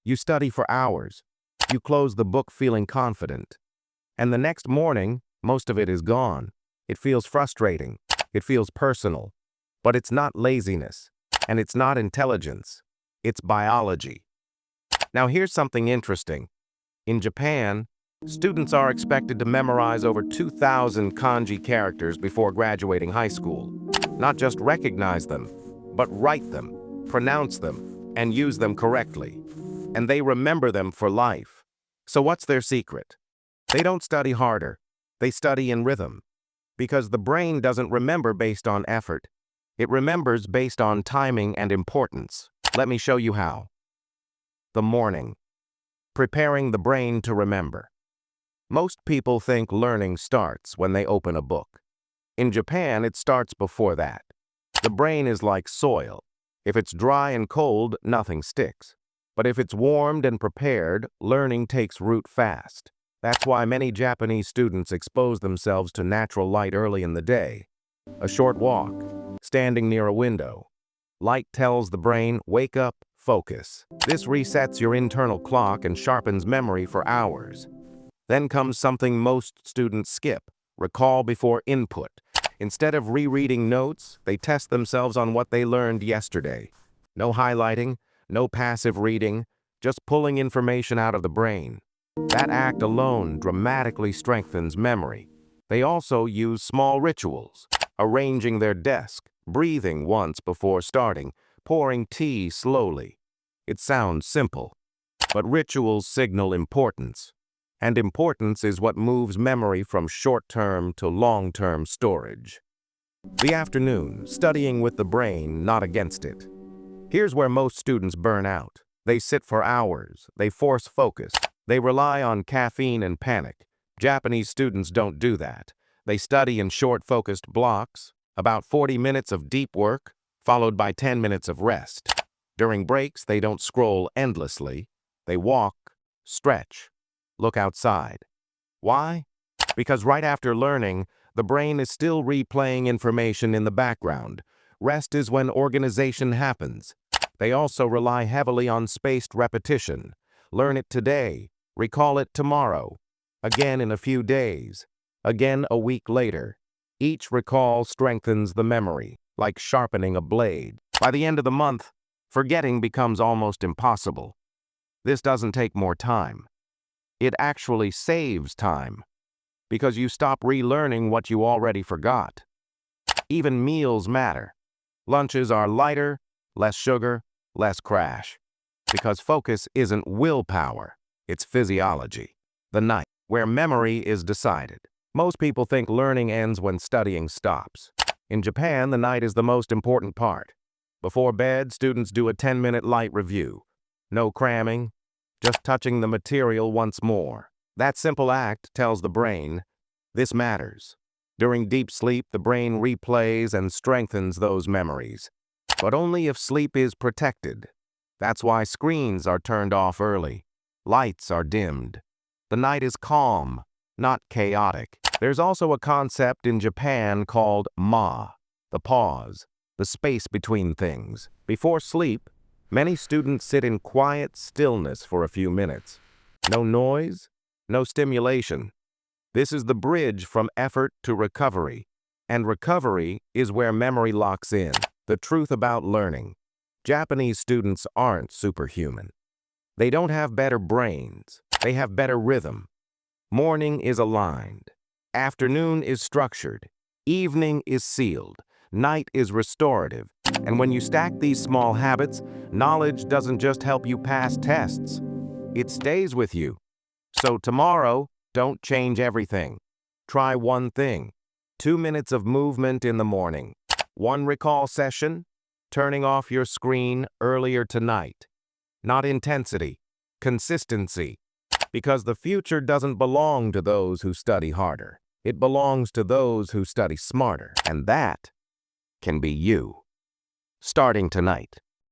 You study for hours. You close the book feeling confident. And the next morning, most of it is gone. It feels frustrating. It feels personal. But it's not laziness. And it's not intelligence. It's biology. Now here's something interesting. In Japan, students are expected to memorize over 2,000 kanji characters before graduating high school. Not just recognize them, but write them, pronounce them, and use them correctly. And they remember them for life. So what's their secret? They don't study harder. They study in rhythm. Because the brain doesn't remember based on effort. It remembers based on timing and importance. Let me show you how. The morning. Preparing the brain to remember. Most people think learning starts when they open a book. In Japan, it starts before that. The brain is like soil. If it's dry and cold, nothing sticks. But if it's warmed and prepared, learning takes root fast. That's why many Japanese students expose themselves to natural light early in the day. A short walk, standing near a window. Light tells the brain, wake up, focus. This resets your internal clock and sharpens memory for hours. Then comes something most students skip, recall before input. Instead of rereading notes, they test themselves on what they learned yesterday. No highlighting, no passive reading, just pulling information out of the brain. That act alone dramatically strengthens memory. They also use small rituals, arranging their desk, breathing once before starting, pouring tea slowly. It sounds simple, but rituals signal importance. And importance is what moves memory from short-term to long-term storage. The afternoon, studying with the brain, not against it. Here's where most students burn out. They sit for hours, they force focus, they rely on caffeine and panic. Japanese students don't do that. They study in short, focused blocks, about 40 minutes of deep work, followed by 10 minutes of rest. During breaks, they don't scroll endlessly. They walk, stretch, look outside. Why? Because right after learning, the brain is still replaying information in the background. Rest is when organization happens. They also rely heavily on spaced repetition. Learn it today, recall it tomorrow, again in a few days, again a week later. Each recall strengthens the memory, like sharpening a blade. By the end of the month, forgetting becomes almost impossible. This doesn't take more time. It actually saves time, because you stop relearning what you already forgot. Even meals matter. Lunches are lighter, less sugar, less crash. Because focus isn't willpower, it's physiology. The night, where memory is decided. Most people think learning ends when studying stops. In Japan, the night is the most important part. Before bed, students do a 10-minute light review. No cramming, just touching the material once more. That simple act tells the brain, this matters. During deep sleep, the brain replays and strengthens those memories. But only if sleep is protected. That's why screens are turned off early. Lights are dimmed. The night is calm, not chaotic. There's also a concept in Japan called the pause, the space between things. Before sleep, many students sit in quiet stillness for a few minutes. No noise, no stimulation. This is the bridge from effort to recovery. And recovery is where memory locks in. The truth about learning. Japanese students aren't superhuman. They don't have better brains. They have better rhythm. Morning is aligned. Afternoon is structured. Evening is sealed. Night is restorative. And when you stack these small habits, knowledge doesn't just help you pass tests. It stays with you. So tomorrow, don't change everything. Try one thing. 2 minutes of movement in the morning. One recall session. Turning off your screen earlier tonight. Not intensity, consistency. Because the future doesn't belong to those who study harder. It belongs to those who study smarter. And that can be you. Starting tonight.